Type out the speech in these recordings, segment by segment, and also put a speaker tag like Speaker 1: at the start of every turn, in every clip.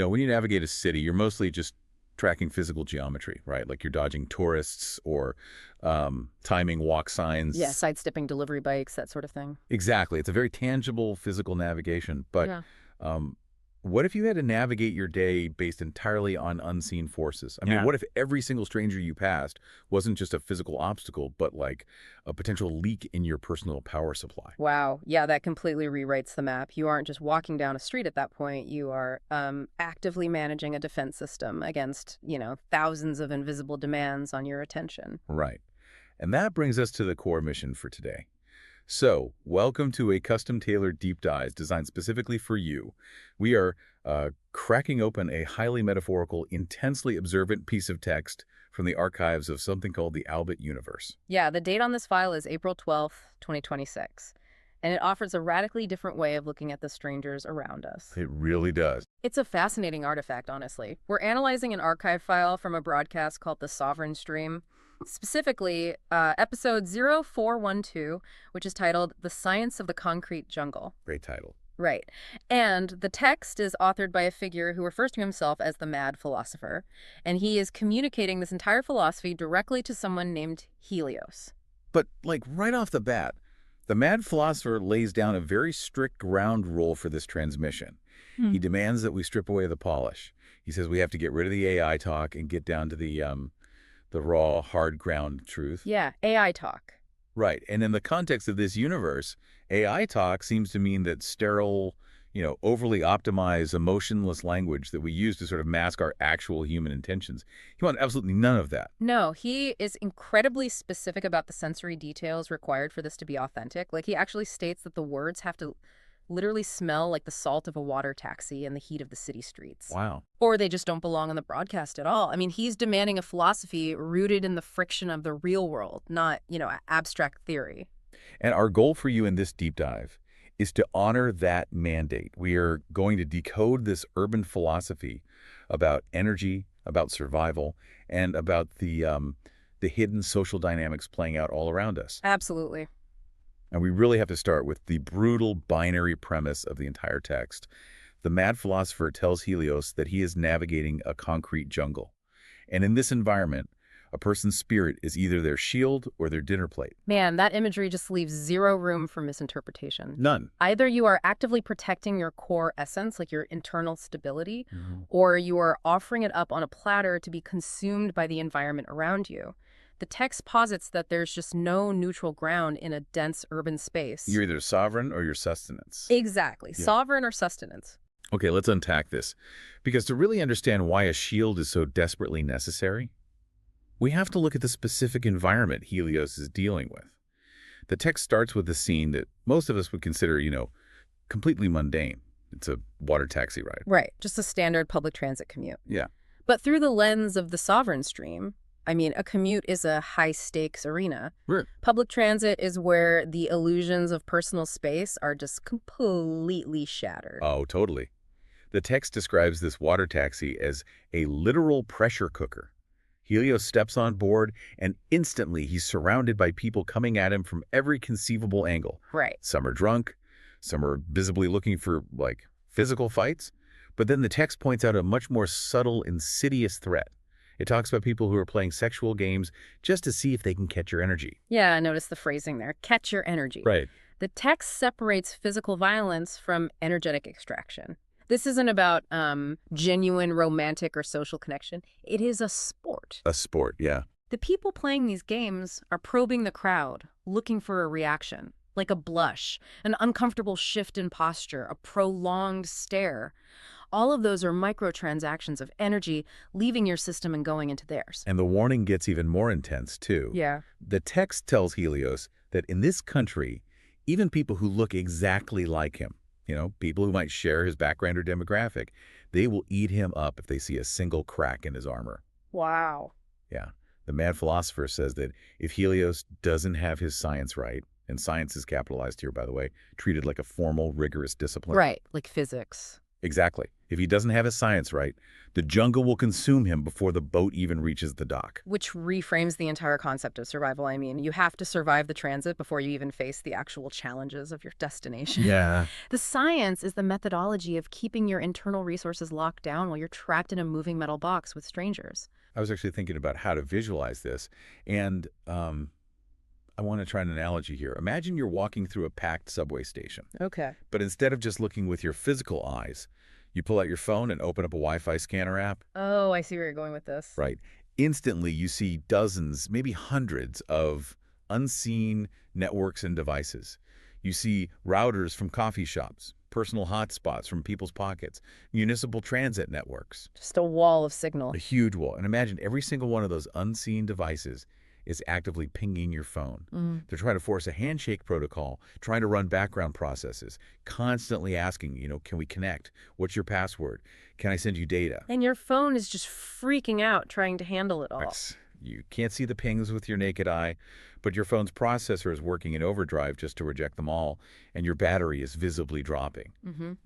Speaker 1: When you navigate a city, you're mostly just tracking physical geometry, right? Like you're dodging tourists or timing walk
Speaker 2: Yeah,
Speaker 1: signs.
Speaker 2: sidestepping delivery bikes, that sort of thing.
Speaker 1: Exactly. It's a very tangible physical navigation. But
Speaker 2: Yeah.
Speaker 1: um, what if you had to navigate your day based entirely on unseen forces? I mean,
Speaker 3: Yeah.
Speaker 1: what if every single stranger you passed wasn't just a physical obstacle, but like a potential leak in your personal power supply?
Speaker 2: Wow. Yeah, that completely rewrites the map. You aren't just walking down a street at that point. You are actively managing a defense system against, thousands of invisible demands on your attention.
Speaker 1: Right. And that brings us to the core mission for today. So, welcome to a custom-tailored deep dive designed specifically for you. We are cracking open a highly metaphorical, intensely observant piece of text from the archives of something called the Albert Universe.
Speaker 2: Yeah, the date on this file is April 12th, 2026, and it offers a radically different way of looking at the strangers around us.
Speaker 1: It really does.
Speaker 2: It's a fascinating artifact, honestly. We're analyzing an archive file from a broadcast called the Sovereign Stream, specifically episode 0412, which is titled The Science of the Concrete Jungle.
Speaker 1: Great title.
Speaker 2: Right. And the text is authored by a figure who refers to himself as the Mad Philosopher, and he is communicating this entire philosophy directly to someone named Helios.
Speaker 1: But, like, right off the bat, the mad philosopher lays down a very strict ground rule for this transmission. He demands that we strip away the polish. He says we have to get rid of the AI talk and get down to the raw, hard ground truth.
Speaker 2: Yeah, AI talk.
Speaker 1: Right. And in the context of this universe, AI talk seems to mean that sterile, overly optimized, emotionless language that we use to sort of mask our actual human intentions. He wants absolutely none of that.
Speaker 2: No, he is incredibly specific about the sensory details required for this to be authentic. Like, he actually states that the words have to literally smell like the salt of a water taxi in the heat of the city streets.
Speaker 1: Wow.
Speaker 2: Or they just don't belong on the broadcast at all. I mean, he's demanding a philosophy rooted in the friction of the real world, not, abstract theory.
Speaker 1: And our goal for you in this deep dive is to honor that mandate. We are going to decode this urban philosophy about energy, about survival, and about the hidden social dynamics playing out all around us.
Speaker 2: Absolutely.
Speaker 1: And we really have to start with the brutal binary premise of the entire text. The mad philosopher tells Helios that he is navigating a concrete jungle. And in this environment, a person's spirit is either their shield or their dinner plate.
Speaker 2: Man, that imagery just leaves zero room for misinterpretation.
Speaker 1: None.
Speaker 2: Either you are actively protecting your core essence, like your internal stability, or you are offering it up on a platter to be consumed by the environment around you. The text posits that there's just no neutral ground in a dense urban space.
Speaker 1: You're either sovereign or your sustenance.
Speaker 2: Exactly.
Speaker 1: Yeah.
Speaker 2: Sovereign or sustenance.
Speaker 1: Okay, let's unpack this. Because to really understand why a shield is so desperately necessary, we have to look at the specific environment Helios is dealing with. The text starts with a scene that most of us would consider, completely mundane. It's a water taxi ride.
Speaker 2: Right. Just a standard public transit commute.
Speaker 1: Yeah.
Speaker 2: But through the lens of the Sovereign Stream, a commute is a high-stakes arena.
Speaker 1: Right.
Speaker 2: Public transit is where the illusions of personal space are just completely shattered.
Speaker 1: Oh, totally. The text describes this water taxi as a literal pressure cooker. Helios steps on board, and instantly he's surrounded by people coming at him from every conceivable angle.
Speaker 2: Right.
Speaker 1: Some are drunk, some are visibly looking for, physical fights. But then the text points out a much more subtle, insidious threat. It talks about people who are playing sexual games just to see if they can catch your energy.
Speaker 2: Yeah, notice the phrasing there. Catch your energy.
Speaker 1: Right.
Speaker 2: The text separates physical violence from energetic extraction. This isn't about genuine romantic or social connection. It is a sport.
Speaker 1: A sport, yeah.
Speaker 2: The people playing these games are probing the crowd, looking for a reaction, like a blush, an uncomfortable shift in posture, a prolonged stare. All of those are microtransactions of energy leaving your system and going into theirs.
Speaker 1: And the warning gets even more intense, too.
Speaker 2: Yeah.
Speaker 1: The text tells Helios that in this country, even people who look exactly like him, people who might share his background or demographic, they will eat him up if they see a single crack in his armor.
Speaker 2: Wow.
Speaker 1: Yeah. The mad philosopher says that if Helios doesn't have his science right, and science is capitalized here, by the way, treated like a formal, rigorous discipline.
Speaker 2: Right, like physics.
Speaker 1: Exactly. If he doesn't have his science right, the jungle will consume him before the boat even reaches the dock.
Speaker 2: Which reframes the entire concept of survival. I mean, you have to survive the transit before you even face the actual challenges of your destination.
Speaker 1: Yeah.
Speaker 2: The science is the methodology of keeping your internal resources locked down while you're trapped in a moving metal box with strangers.
Speaker 1: I was actually thinking about how to visualize this, and I want to try an analogy here. Imagine you're walking through a packed subway station,
Speaker 2: Okay.
Speaker 1: but instead of just looking with your physical eyes, you pull out your phone and open up a Wi-Fi scanner app.
Speaker 2: Oh, I see where you're going with this.
Speaker 1: Right. Instantly, you see dozens, maybe hundreds of unseen networks and devices. You see routers from coffee shops, personal hotspots from people's pockets, municipal transit networks,
Speaker 2: Just a wall of signal.
Speaker 1: a huge wall. And imagine every single one of those unseen devices is actively pinging your phone. They're trying to force a handshake protocol, trying to run background processes, constantly asking, can we connect? What's your password? Can I send you data?
Speaker 2: And your phone is just freaking out trying to handle it all.
Speaker 1: You can't see the pings with your naked eye, but your phone's processor is working in overdrive just to reject them all, and your battery is visibly dropping.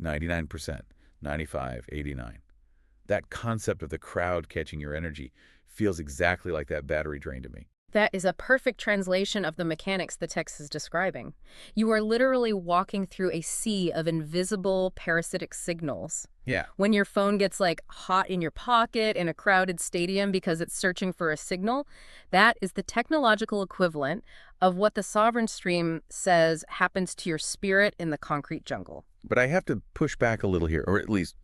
Speaker 1: 99%, 95, 89. That concept of the crowd catching your energy feels exactly like that battery drain to me.
Speaker 2: That is a perfect translation of the mechanics the text is describing. You are literally walking through a sea of invisible parasitic signals.
Speaker 1: Yeah.
Speaker 2: When your phone gets hot in your pocket in a crowded stadium because it's searching for a signal, that is the technological equivalent of what the sovereign stream says happens to your spirit in the concrete jungle.
Speaker 1: But I have to push back a little here, or at least,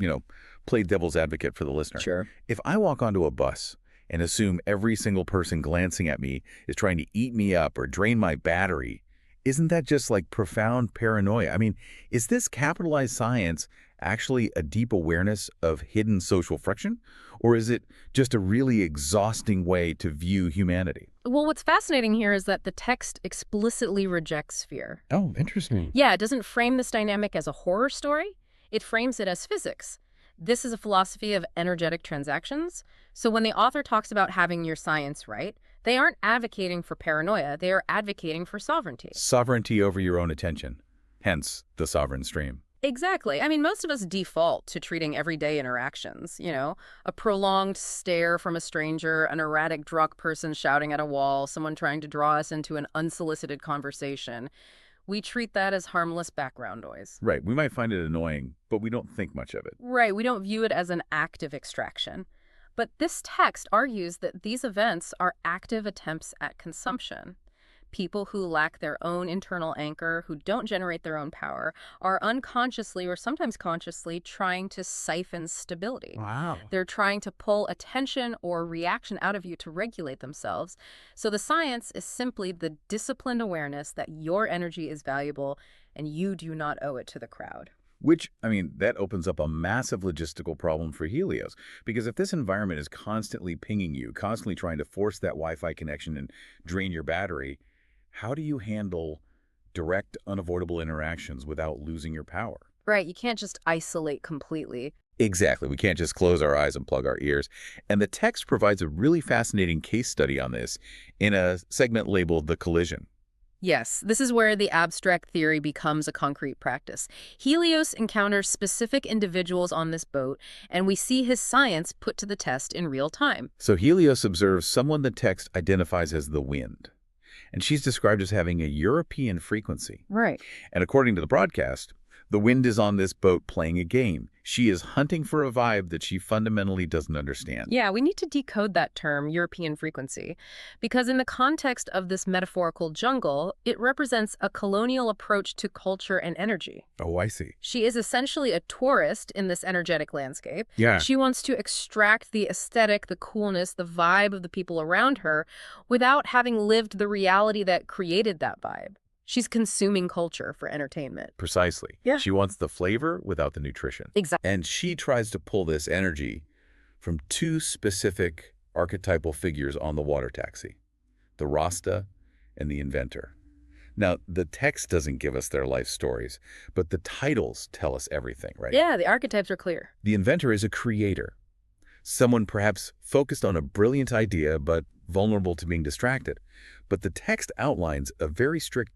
Speaker 1: play devil's advocate for the listener.
Speaker 2: Sure.
Speaker 1: If I walk onto a bus and assume every single person glancing at me is trying to eat me up or drain my battery, isn't that just profound paranoia? I mean, is this capitalized science actually a deep awareness of hidden social friction? Or is it just a really exhausting way to view humanity?
Speaker 2: Well, what's fascinating here is that the text explicitly rejects fear.
Speaker 1: Oh, interesting.
Speaker 2: Yeah, it doesn't frame this dynamic as a horror story. It frames it as physics. This is a philosophy of energetic transactions. So when the author talks about having your science right, they aren't advocating for paranoia. They are advocating for sovereignty.
Speaker 1: Sovereignty over your own attention. Hence, the sovereign stream.
Speaker 2: Exactly. I mean, most of us default to treating everyday interactions, a prolonged stare from a stranger, an erratic drunk person shouting at a wall, someone trying to draw us into an unsolicited conversation. We treat that as harmless background noise.
Speaker 1: Right. We might find it annoying, but we don't think much of it.
Speaker 2: Right. We don't view it as an active extraction. But this text argues that these events are active attempts at consumption. People who lack their own internal anchor, who don't generate their own power, are unconsciously or sometimes consciously trying to siphon stability.
Speaker 1: Wow.
Speaker 2: They're trying to pull attention or reaction out of you to regulate themselves. So the science is simply the disciplined awareness that your energy is valuable and you do not owe it to the crowd.
Speaker 1: Which, that opens up a massive logistical problem for Helios. Because if this environment is constantly pinging you, constantly trying to force that Wi-Fi connection and drain your battery, how do you handle direct, unavoidable interactions without losing your power?
Speaker 2: Right. You can't just isolate completely.
Speaker 1: Exactly. We can't just close our eyes and plug our ears. And the text provides a really fascinating case study on this in a segment labeled The Collision.
Speaker 2: Yes, this is where the abstract theory becomes a concrete practice. Helios encounters specific individuals on this boat, and we see his science put to the test in real time.
Speaker 1: So Helios observes someone the text identifies as the wind. And she's described as having a European frequency.
Speaker 2: Right.
Speaker 1: And according to the broadcast, the wind is on this boat playing a game. She is hunting for a vibe that she fundamentally doesn't understand.
Speaker 2: Yeah, we need to decode that term, European frequency, because in the context of this metaphorical jungle, it represents a colonial approach to culture and energy.
Speaker 1: Oh, I see.
Speaker 2: She is essentially a tourist in this energetic landscape.
Speaker 1: Yeah.
Speaker 2: She wants to extract the aesthetic, the coolness, the vibe of the people around her without having lived the reality that created that vibe. She's consuming culture for entertainment.
Speaker 1: Precisely.
Speaker 2: Yeah.
Speaker 1: She wants the flavor without the nutrition.
Speaker 2: Exactly.
Speaker 1: And she tries to pull this energy from two specific archetypal figures on the water taxi, the Rasta and the inventor. Now, the text doesn't give us their life stories, but the titles tell us everything, right?
Speaker 2: Yeah, the archetypes are clear.
Speaker 1: The inventor is a creator, someone perhaps focused on a brilliant idea but vulnerable to being distracted. But the text outlines a very strict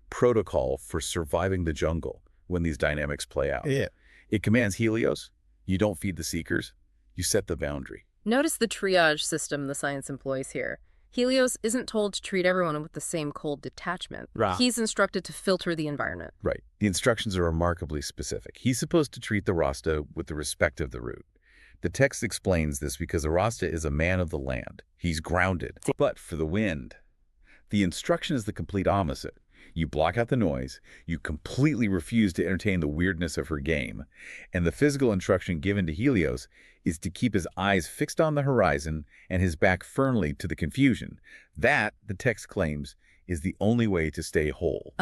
Speaker 1: protocol for surviving the jungle when these dynamics play out.
Speaker 3: Yeah.
Speaker 1: It commands Helios. You don't feed the seekers. You set the boundary.
Speaker 2: Notice the triage system the science employs here. Helios isn't told to treat everyone with the same cold detachment.
Speaker 1: Right.
Speaker 2: He's instructed to filter the environment.
Speaker 1: Right. The instructions are remarkably specific. He's supposed to treat the Rasta with the respect of the root. The text explains this because the Rasta is a man of the land. He's grounded. But for the wind, the instruction is the complete opposite. You block out the noise, you completely refuse to entertain the weirdness of her game, and the physical instruction given to Helios is to keep his eyes fixed on the horizon and his back firmly to the confusion. That, the text claims, is the only way to stay whole.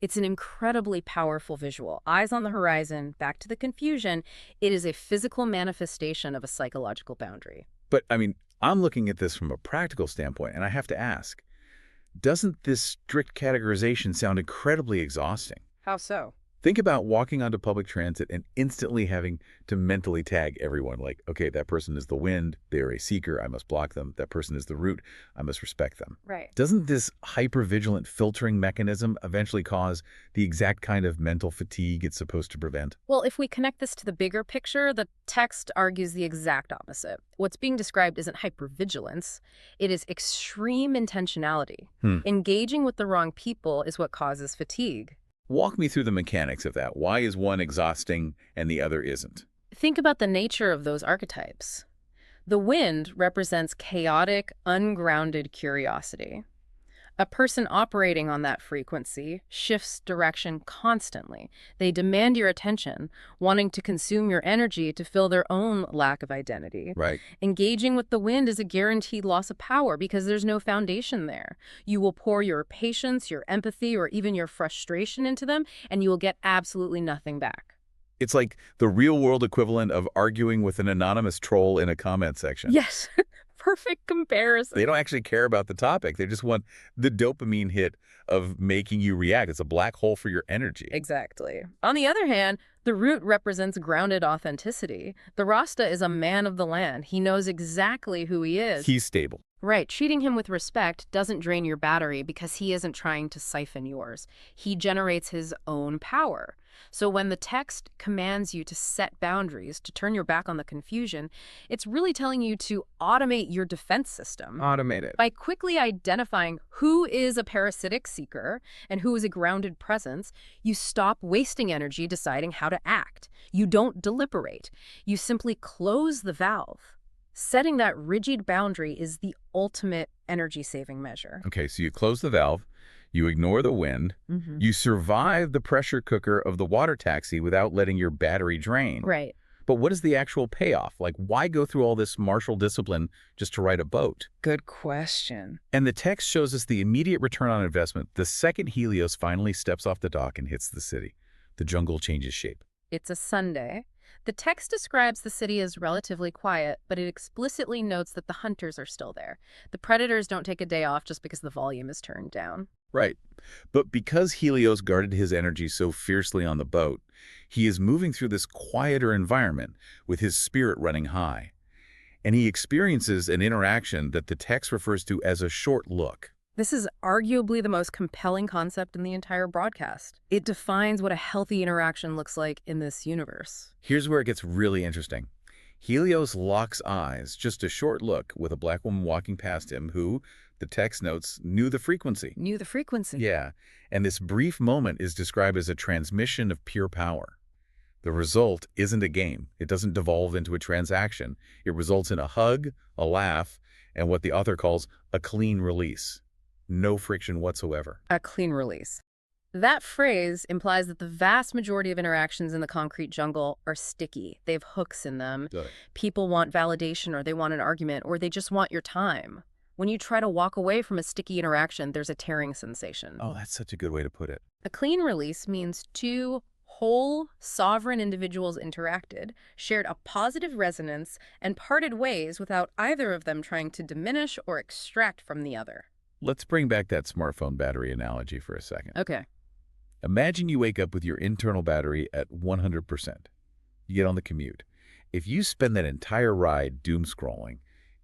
Speaker 2: It's an incredibly powerful visual. Eyes on the horizon, back to the confusion. It is a physical manifestation of a psychological boundary.
Speaker 1: But, I'm looking at this from a practical standpoint, and I have to ask, doesn't this strict categorization sound incredibly exhausting?
Speaker 2: How so?
Speaker 1: Think about walking onto public transit and instantly having to mentally tag everyone. Like, okay, that person is the wind, they're a seeker, I must block them. That person is the root, I must respect them.
Speaker 2: Right.
Speaker 1: Doesn't this hyper-vigilant filtering mechanism eventually cause the exact kind of mental fatigue it's supposed to prevent?
Speaker 2: Well, if we connect this to the bigger picture, the text argues the exact opposite. What's being described isn't hypervigilance, it is extreme intentionality. Engaging with the wrong people is what causes fatigue.
Speaker 1: Walk me through the mechanics of that. Why is one exhausting and the other isn't?
Speaker 2: Think about the nature of those archetypes. The wind represents chaotic, ungrounded curiosity. A person operating on that frequency shifts direction constantly. They demand your attention, wanting to consume your energy to fill their own lack of identity.
Speaker 1: Right.
Speaker 2: Engaging with the wind is a guaranteed loss of power because there's no foundation there. You will pour your patience, your empathy, or even your frustration into them, and you will get absolutely nothing back.
Speaker 1: It's like the real-world equivalent of arguing with an anonymous troll in a comment section.
Speaker 2: Yes. Perfect comparison.
Speaker 1: They don't actually care about the topic. They just want the dopamine hit of making you react. It's a black hole for your energy.
Speaker 2: Exactly. On the other hand, the root represents grounded authenticity. The Rasta is a man of the land. He knows exactly who he is.
Speaker 1: He's stable.
Speaker 2: Right. Treating him with respect doesn't drain your battery because he isn't trying to siphon yours. He generates his own power. So when the text commands you to set boundaries, to turn your back on the confusion, it's really telling you to automate your defense system.
Speaker 1: Automate it.
Speaker 2: By quickly identifying who is a parasitic seeker and who is a grounded presence, you stop wasting energy deciding how to act. You don't deliberate. You simply close the valve. Setting that rigid boundary is the ultimate energy-saving measure.
Speaker 1: Okay, so you close the valve, you ignore the wind, you survive the pressure cooker of the water taxi without letting your battery drain.
Speaker 2: Right.
Speaker 1: But what is the actual payoff? Like, why go through all this martial discipline just to ride a boat?
Speaker 3: Good question.
Speaker 1: And the text shows us the immediate return on investment the second Helios finally steps off the dock and hits the city. The jungle changes shape.
Speaker 2: It's a Sunday. The text describes the city as relatively quiet, but it explicitly notes that the hunters are still there. The predators don't take a day off just because the volume is turned down.
Speaker 1: Right. But because Helios guarded his energy so fiercely on the boat, he is moving through this quieter environment with his spirit running high. And he experiences an interaction that the text refers to as a short look.
Speaker 2: This is arguably the most compelling concept in the entire broadcast. It defines what a healthy interaction looks like in this universe.
Speaker 1: Here's where it gets really interesting. Helios locks eyes, just a short look, with a black woman walking past him who, the text notes, knew the frequency.
Speaker 2: Knew the frequency.
Speaker 1: Yeah, and this brief moment is described as a transmission of pure power. The result isn't a game. It doesn't devolve into a transaction. It results in a hug, a laugh, and what the author calls a clean release. No friction whatsoever.
Speaker 2: A clean release. That phrase implies that the vast majority of interactions in the concrete jungle are sticky. They have hooks in them.
Speaker 1: Good.
Speaker 2: People want validation, or they want an argument, or they just want your time. When you try to walk away from a sticky interaction, there's a tearing sensation.
Speaker 1: Oh, that's such a good way to put it.
Speaker 2: A clean release means two whole, sovereign individuals interacted, shared a positive resonance, and parted ways without either of them trying to diminish or extract from the other.
Speaker 1: Let's bring back that smartphone battery analogy for a second.
Speaker 2: Okay.
Speaker 1: Imagine you wake up with your internal battery at 100%. You get on the commute. If you spend that entire ride doom scrolling,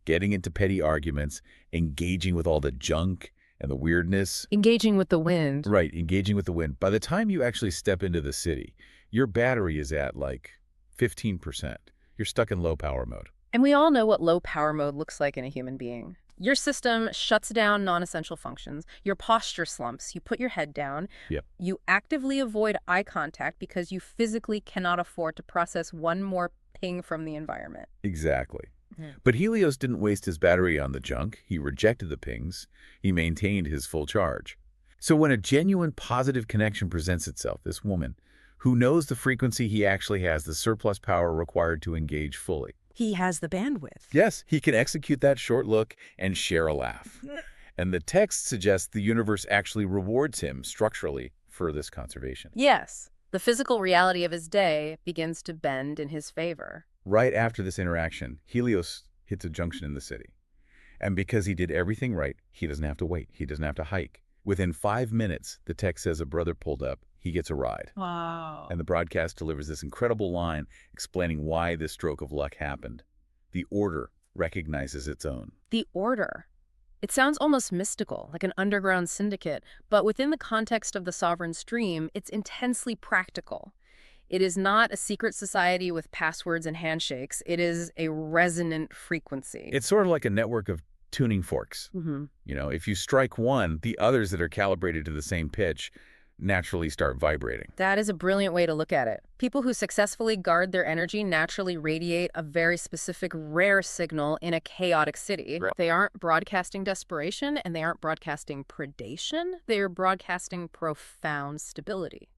Speaker 1: getting into petty arguments, engaging with all the junk and the weirdness.
Speaker 2: Engaging with the wind.
Speaker 1: Right, engaging with the wind. By the time you actually step into the city, your battery is at like 15%. You're stuck in low power mode.
Speaker 2: And we all know what low power mode looks like in a human being. Your system shuts down non-essential functions. Your posture slumps. You put your head down.
Speaker 1: Yep.
Speaker 2: You actively avoid eye contact because you physically cannot afford to process one more ping from the environment.
Speaker 1: Exactly.
Speaker 2: Mhm.
Speaker 1: But Helios didn't waste his battery on the junk. He rejected the pings. He maintained his full charge. So when a genuine positive connection presents itself, this woman, who knows the frequency, he actually has the surplus power required to engage fully.
Speaker 3: He has the bandwidth.
Speaker 1: Yes, he can execute that short look and share a laugh. And the text suggests the universe actually rewards him structurally for this conservation.
Speaker 2: Yes, the physical reality of his day begins to bend in his favor.
Speaker 1: Right after this interaction, Helios hits a junction in the city. And because he did everything right, he doesn't have to wait. He doesn't have to hike. Within 5 minutes, the text says a brother pulled up. He gets a ride.
Speaker 3: Wow.
Speaker 1: And the broadcast delivers this incredible line explaining why this stroke of luck happened. The order recognizes its own.
Speaker 2: The order. It sounds almost mystical, like an underground syndicate, but within the context of the sovereign stream, it's intensely practical. It is not a secret society with passwords and handshakes. It is a resonant frequency.
Speaker 1: It's sort of like a network of tuning forks.
Speaker 2: Mm-hmm.
Speaker 1: You know, if you strike one, the others that are calibrated to the same pitch naturally start vibrating.
Speaker 2: That is a brilliant way to look at it. People who successfully guard their energy naturally radiate a very specific, rare signal in a chaotic city.
Speaker 1: Right.
Speaker 2: They aren't broadcasting desperation, and they aren't broadcasting predation. They're broadcasting profound stability.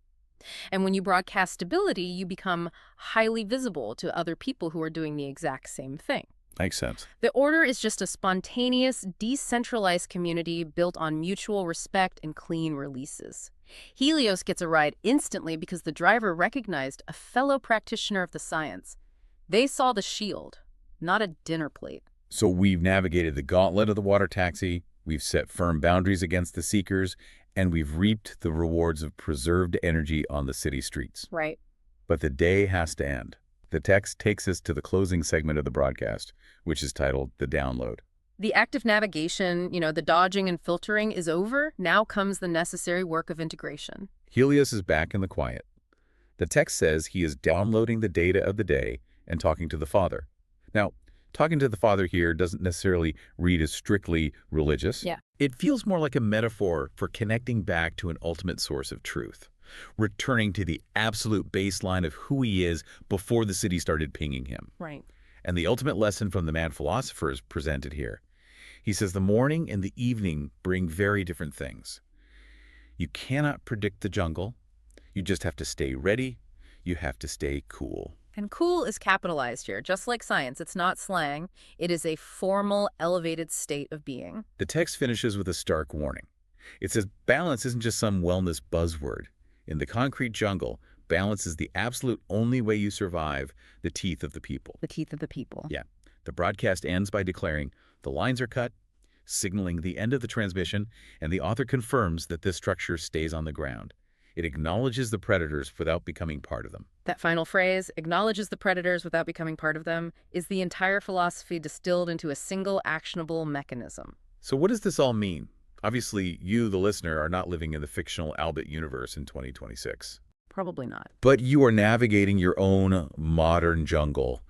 Speaker 2: And when you broadcast stability, you become highly visible to other people who are doing the exact same thing.
Speaker 1: Makes sense.
Speaker 2: The order is just a spontaneous, decentralized community built on mutual respect and clean releases. Helios gets a ride instantly because the driver recognized a fellow practitioner of the science. They saw the shield, not a dinner plate.
Speaker 1: So we've navigated the gauntlet of the water taxi, we've set firm boundaries against the seekers, and we've reaped the rewards of preserved energy on the city streets.
Speaker 2: Right.
Speaker 1: But the day has to end. The text takes us to the closing segment of the broadcast, which is titled The Download.
Speaker 2: The active navigation, the dodging and filtering is over. Now comes the necessary work of integration.
Speaker 1: Helios is back in the quiet. The text says he is downloading the data of the day and talking to the Father. Now, talking to the Father here doesn't necessarily read as strictly religious.
Speaker 2: Yeah.
Speaker 1: It feels more like a metaphor for connecting back to an ultimate source of truth, returning to the absolute baseline of who he is before the city started pinging him.
Speaker 2: Right.
Speaker 1: And the ultimate lesson from the mad philosopher is presented here. He says the morning and the evening bring very different things. You cannot predict the jungle. You just have to stay ready. You have to stay cool.
Speaker 2: And cool is capitalized here, just like science. It's not slang. It is a formal, elevated state of being.
Speaker 1: The text finishes with a stark warning. It says balance isn't just some wellness buzzword. In the concrete jungle, balance is the absolute only way you survive the teeth of the people.
Speaker 2: The teeth of the people.
Speaker 1: Yeah. The broadcast ends by declaring the lines are cut, signaling the end of the transmission, and the author confirms that this structure stays on the ground. It acknowledges the predators without becoming part of them.
Speaker 2: That final phrase, acknowledges the predators without becoming part of them, is the entire philosophy distilled into a single actionable mechanism.
Speaker 1: So what does this all mean? Obviously, you, the listener, are not living in the fictional Albert universe in 2026.
Speaker 2: Probably not.
Speaker 1: But you are navigating your own modern jungle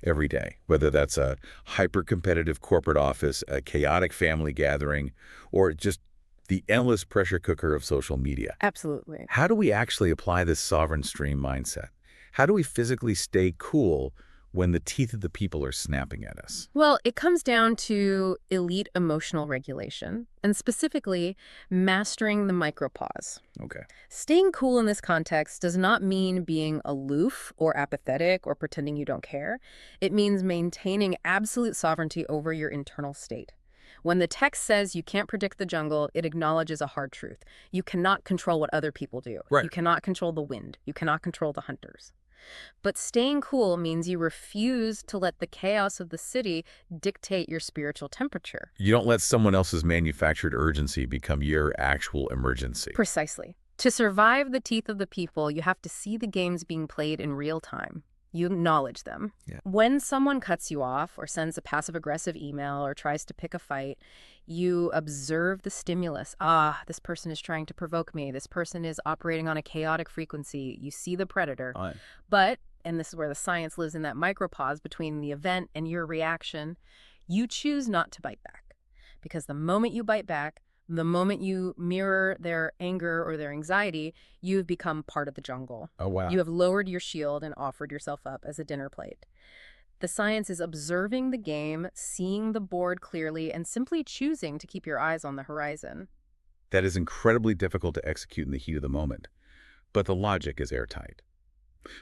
Speaker 1: every day, whether that's a hyper-competitive corporate office, a chaotic family gathering, or just the endless pressure cooker of social media.
Speaker 2: Absolutely.
Speaker 1: How do we actually apply this sovereign stream mindset? How do we physically stay cool when the teeth of the people are snapping at us?
Speaker 2: Well, it comes down to elite emotional regulation, and specifically mastering the micropause.
Speaker 1: Okay.
Speaker 2: Staying cool in this context does not mean being aloof or apathetic or pretending you don't care. It means maintaining absolute sovereignty over your internal state. When the text says you can't predict the jungle, it acknowledges a hard truth. You cannot control what other people do.
Speaker 1: Right.
Speaker 2: You cannot control the wind. You cannot control the hunters. But staying cool means you refuse to let the chaos of the city dictate your spiritual temperature.
Speaker 1: You don't let someone else's manufactured urgency become your actual emergency.
Speaker 2: Precisely. To survive the teeth of the people, you have to see the games being played in real time. You acknowledge them.
Speaker 1: Yeah.
Speaker 2: When someone cuts you off or sends a passive-aggressive email or tries to pick a fight, you observe the stimulus. This person is trying to provoke me. This person is operating on a chaotic frequency. You see the predator. But and this is where the science lives in that micropause between the event and your reaction, you choose not to bite back. Because the moment you bite back, the moment you mirror their anger or their anxiety, you've become part of the jungle.
Speaker 1: Oh, wow.
Speaker 2: You have lowered your shield and offered yourself up as a dinner plate. The science is observing the game, seeing the board clearly, and simply choosing to keep your eyes on the horizon.
Speaker 1: That is incredibly difficult to execute in the heat of the moment, but the logic is airtight.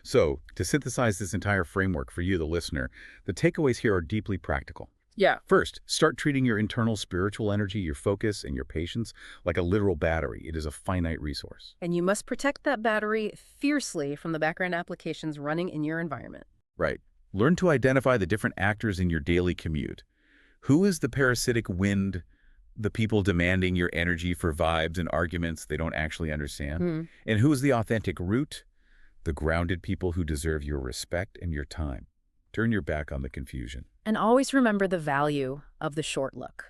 Speaker 1: So, to synthesize this entire framework for you, the listener, the takeaways here are deeply practical.
Speaker 2: Yeah.
Speaker 1: First, start treating your internal spiritual energy, your focus, and your patience like a literal battery. It is a finite resource.
Speaker 2: And you must protect that battery fiercely from the background applications running in your environment.
Speaker 1: Right. Learn to identify the different actors in your daily commute. Who is the parasitic wind, the people demanding your energy for vibes and arguments they don't actually understand? And who is the authentic root, the grounded people who deserve your respect and your time? Turn your back on the confusion.
Speaker 2: And always remember the value of the short look.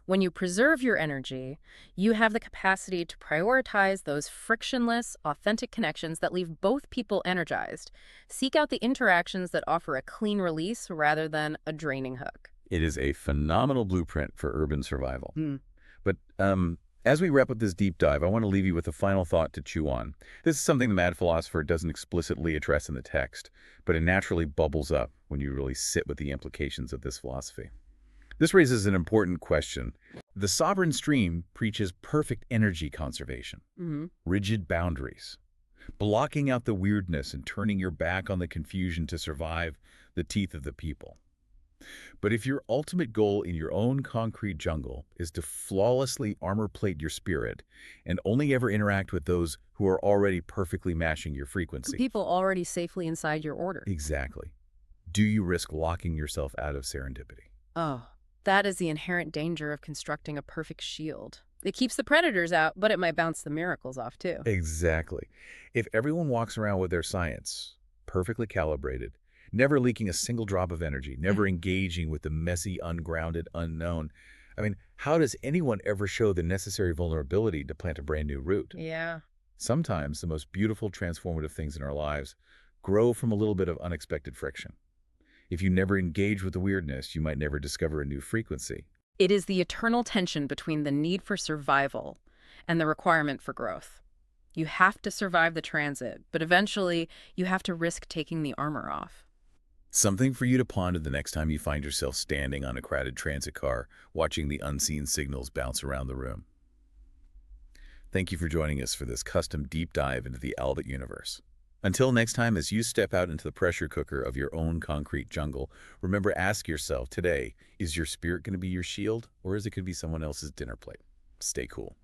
Speaker 2: When you preserve your energy, you have the capacity to prioritize those frictionless, authentic connections that leave both people energized. Seek out the interactions that offer a clean release rather than a draining hook.
Speaker 1: It is a phenomenal blueprint for urban survival. But as we wrap up this deep dive, I want to leave you with a final thought to chew on. This is something the mad philosopher doesn't explicitly address in the text, but it naturally bubbles up when you really sit with the implications of this philosophy. This raises an important question. The sovereign stream preaches perfect energy conservation, rigid boundaries, blocking out the weirdness and turning your back on the confusion to survive the teeth of the people. But if your ultimate goal in your own concrete jungle is to flawlessly armor plate your spirit and only ever interact with those who are already perfectly matching your frequency.
Speaker 2: People already safely inside your order.
Speaker 1: Exactly. Do you risk locking yourself out of serendipity?
Speaker 2: Oh, that is the inherent danger of constructing a perfect shield. It keeps the predators out, but it might bounce the miracles off too.
Speaker 1: Exactly. If everyone walks around with their science perfectly calibrated, never leaking a single drop of energy, never engaging with the messy, ungrounded, unknown, I mean, how does anyone ever show the necessary vulnerability to plant a brand new root?
Speaker 2: Yeah.
Speaker 1: Sometimes the most beautiful, transformative things in our lives grow from a little bit of unexpected friction. If you never engage with the weirdness, you might never discover a new frequency.
Speaker 2: It is the eternal tension between the need for survival and the requirement for growth. You have to survive the transit, but eventually you have to risk taking the armor off.
Speaker 1: Something for you to ponder the next time you find yourself standing on a crowded transit car, watching the unseen signals bounce around the room. Thank you for joining us for this custom deep dive into the Albert universe. Until next time, as you step out into the pressure cooker of your own concrete jungle, remember, ask yourself today, is your spirit going to be your shield, or is it going to be someone else's dinner plate? Stay cool.